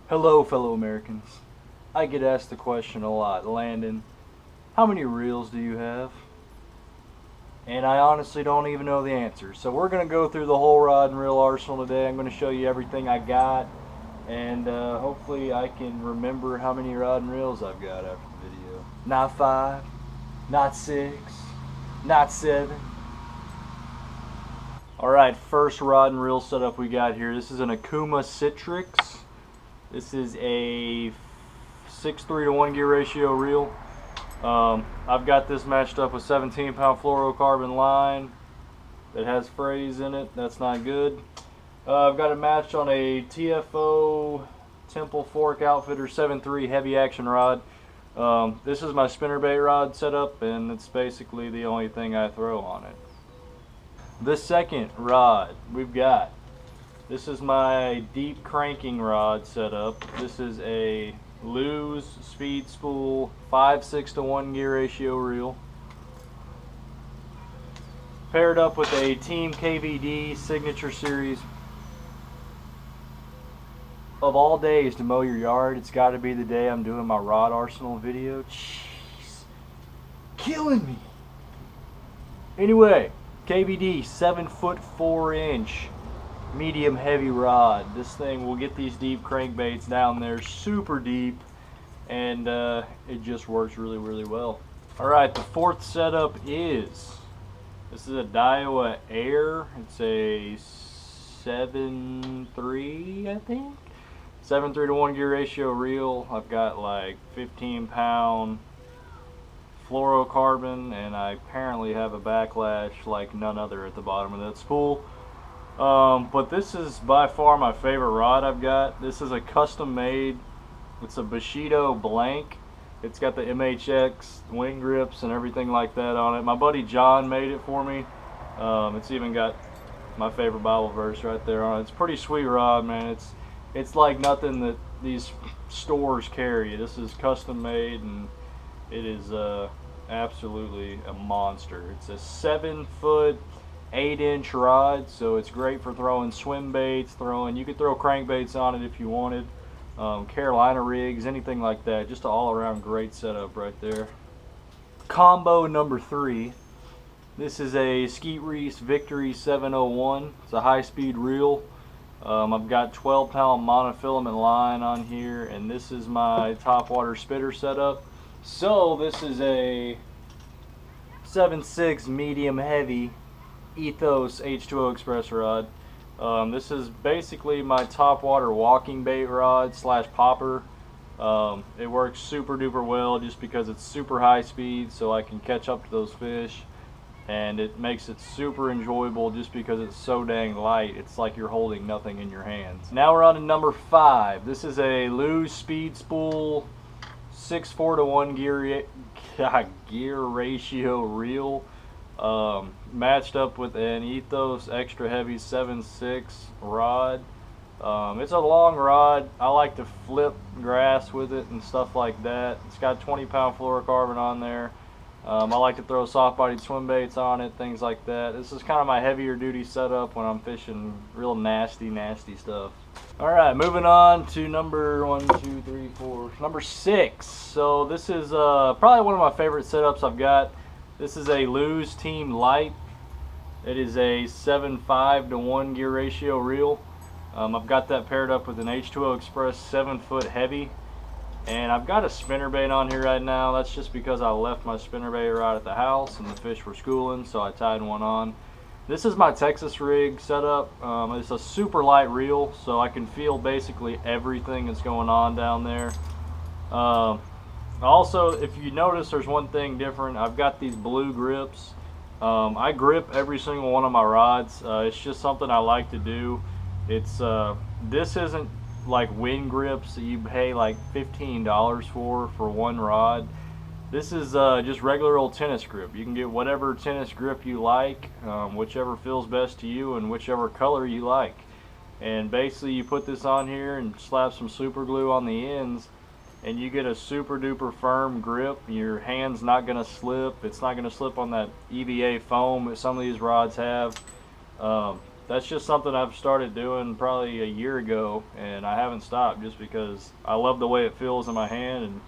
Hello, fellow Americans. I get asked the question a lot, Landon, how many reels do you have? And I honestly don't even know the answer. So we're going to go through the whole rod and reel arsenal today. I'm going to show you everything I got, and hopefully I can remember how many rod and reels I've got after the video. Not 5, not 6, not 7. Alright, first rod and reel setup we got here. This is an Akuma Citrox. This is a 6:3 to 1 gear ratio reel. I've got this matched up with 17-pound fluorocarbon line that has frays in it. That's not good. I've got it matched on a TFO Temple Fork Outfitter 7.3 heavy action rod. This is my spinnerbait rod setup, and it's basically the only thing I throw on it. The second rod we've got, this is my deep cranking rod setup. This is a Lew's Speed Spool 5/6 to 1 gear ratio reel, paired up with a Team KVD Signature Series. Of all days to mow your yard, it's got to be the day I'm doing my rod arsenal video. Jeez, killing me. Anyway, KVD 7'4" medium heavy rod. This thing will get these deep crankbaits down there super deep, and it just works really well. Alright, the fourth setup is, this is a Daiwa Air. It's a 7.3, I think, 7.3 to 1 gear ratio reel. I've got like 15-pound fluorocarbon, and I apparently have a backlash like none other at the bottom of that spool. But this is by far my favorite rod I've got. This is a custom made, it's a Bushido blank. It's got the MHX wing grips and everything like that on it. My buddy John made it for me. It's even got my favorite Bible verse right there on it. It's a pretty sweet rod, man. It's like nothing that these stores carry. This is custom made, and it is absolutely a monster. It's a 7-foot 8-inch rod, so it's great for throwing swim baits, you could throw crankbaits on it if you wanted, Carolina rigs, anything like that. Just an all-around great setup right there. Combo number 3. This is a Skeet Reese Victory 701. It's a high-speed reel. I've got 12-pound monofilament line on here, and this is my topwater spitter setup. So this is a 7.6 medium heavy Ethos H2O Express rod. This is basically my topwater walking bait rod slash popper. It works super duper well just because it's super high speed, so I can catch up to those fish, and it makes it super enjoyable just because it's so dang light. It's like you're holding nothing in your hands. Now we're on to number 5. This is a Lew's Speed Spool 6.4 to 1 gear ratio reel, matched up with an Ethos extra heavy 7.6 rod. It's a long rod. I like to flip grass with it and stuff like that. It's got 20-pound fluorocarbon on there. I like to throw soft-bodied swim baits on it, things like that. This is kind of my heavier duty setup when I'm fishing real nasty stuff. Alright, moving on to number 6. So this is probably one of my favorite setups I've got. This is a Lew's Team Light. It is a 7.5 to 1 gear ratio reel. I've got that paired up with an H2O Express 7-foot heavy. And I've got a spinnerbait on here right now. That's just because I left my spinnerbait rod at the house and the fish were schooling, so I tied one on. This is my Texas rig setup. It's a super light reel, so I can feel basically everything that's going on down there. Also, if you notice, there's one thing different. I've got these blue grips. I grip every single one of my rods. It's just something I like to do. This isn't like wind grips that you pay like $15 for one rod. This is just regular old tennis grip. You can get whatever tennis grip you like, whichever feels best to you and whichever color you like. And basically you put this on here and slap some super glue on the ends, and you get a super duper firm grip. Your hand's not going to slip. It's not going to slip on that EVA foam that some of these rods have. that's just something I've started doing probably a year ago, and I haven't stopped just because I love the way it feels in my hand. And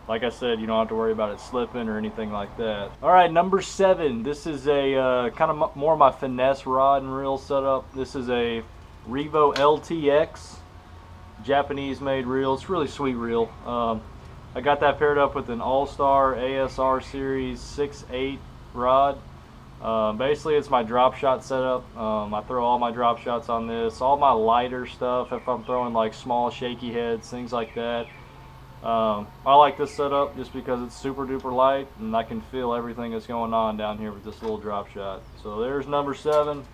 like I said, you don't have to worry about it slipping or anything like that. All right, number 7. This is a kind of more of my finesse rod and reel setup. This is a Revo LTX, Japanese-made reel. It's a really sweet reel. I got that paired up with an All-Star ASR Series 6/8 rod. Basically, it's my drop shot setup. I throw all my drop shots on this. All my lighter stuff, if I'm throwing like small shaky heads, things like that. I like this setup just because it's super duper light and I can feel everything that's going on down here with this little drop shot. So there's number 7.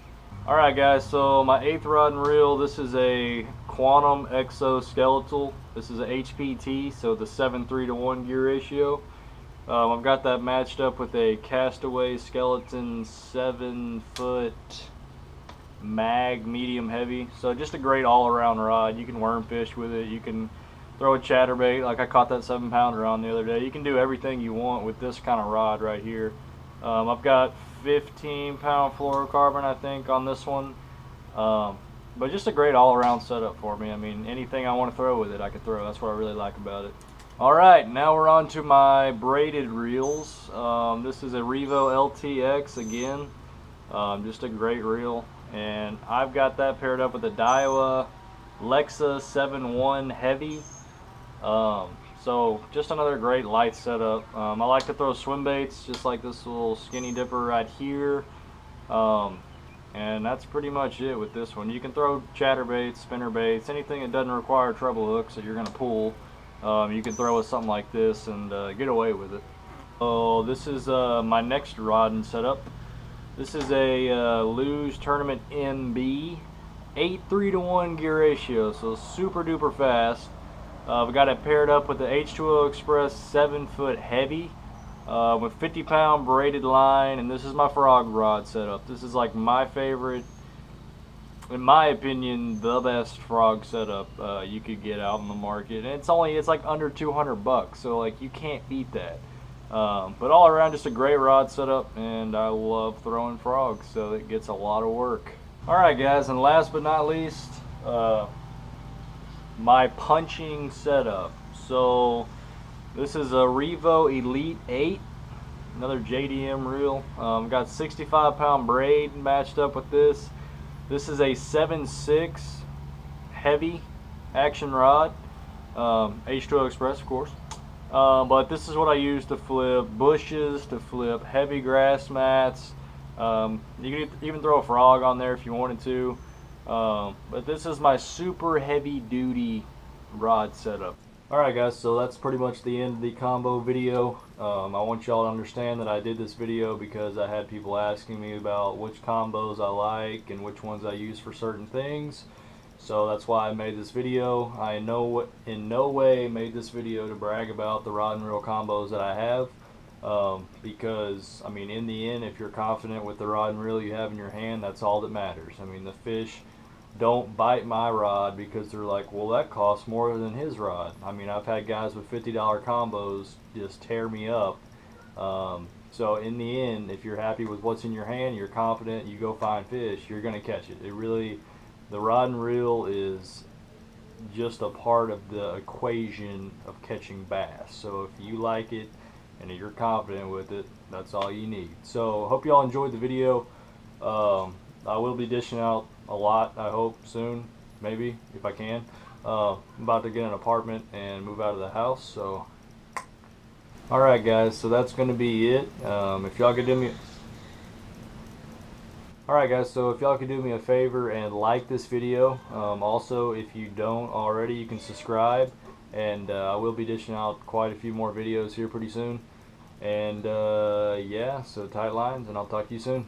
Alright guys, so my 8th rod and reel, this is a Quantum Exoskeletal. This is a HPT, so the 7:3-to-1 gear ratio. I've got that matched up with a Castaway Skeleton 7-foot mag medium heavy. So just a great all-around rod. You can worm fish with it. You can throw a chatterbait, like I caught that 7-pounder on the other day. You can do everything you want with this kind of rod right here. I've got 15-pound fluorocarbon, I think, on this one. But just a great all-around setup for me. I mean, anything I want to throw with it, I can throw. That's what I really like about it. Alright, now we're on to my braided reels. This is a Revo LTX again. Just a great reel. And I've got that paired up with a Daiwa Lexa 7-1 Heavy. So just another great light setup. I like to throw swim baits, just like this little skinny dipper right here. And that's pretty much it with this one. You can throw chatterbaits, spinner baits, anything that doesn't require treble hooks that you're going to pull. You can throw with something like this and get away with it. So this is my next rod and setup. This is a Luge Tournament MB 8:3-to-1 gear ratio, so super duper fast. We got it paired up with the H2O Express 7-foot heavy with 50-pound braided line, and this is my frog rod setup. This is like my favorite, in my opinion, the best frog setup you could get out in the market. And it's like under 200 bucks, so like you can't beat that. But all around, just a great rod setup, and I love throwing frogs, so it gets a lot of work. Alright guys, and last but not least, my punching setup. So this is a Revo Elite 8, another JDM reel. Got 65-pound braid matched up with this. This is a 7.6 heavy action rod, H2O Express, of course. But this is what I use to flip bushes, to flip heavy grass mats. You can even throw a frog on there if you wanted to. But this is my super heavy duty rod setup. Alright guys, so that's pretty much the end of the combo video. I want y'all to understand that I did this video because I had people asking me about which combos I like and which ones I use for certain things. So that's why I made this video. I in no way made this video to brag about the rod and reel combos that I have. Because, I mean, in the end, if you're confident with the rod and reel you have in your hand, that's all that matters. I mean, the fish don't bite my rod because they're like, well, that costs more than his rod. I mean, I've had guys with $50 combos just tear me up. So in the end, if you're happy with what's in your hand, you're confident, you go find fish, you're going to catch it. It really, the rod and reel is just a part of the equation of catching bass. So if you like it and you're confident with it, that's all you need. So hope y'all enjoyed the video. I will be dishing out a lot, I hope, soon, maybe, if I can. I'm about to get an apartment and move out of the house, so. Alright guys, so that's going to be it. If y'all could do me... Alright guys, so if y'all could do me a favor and like this video. Also, if you don't already, you can subscribe. And I will be dishing out quite a few more videos here pretty soon. And yeah, so tight lines, and I'll talk to you soon.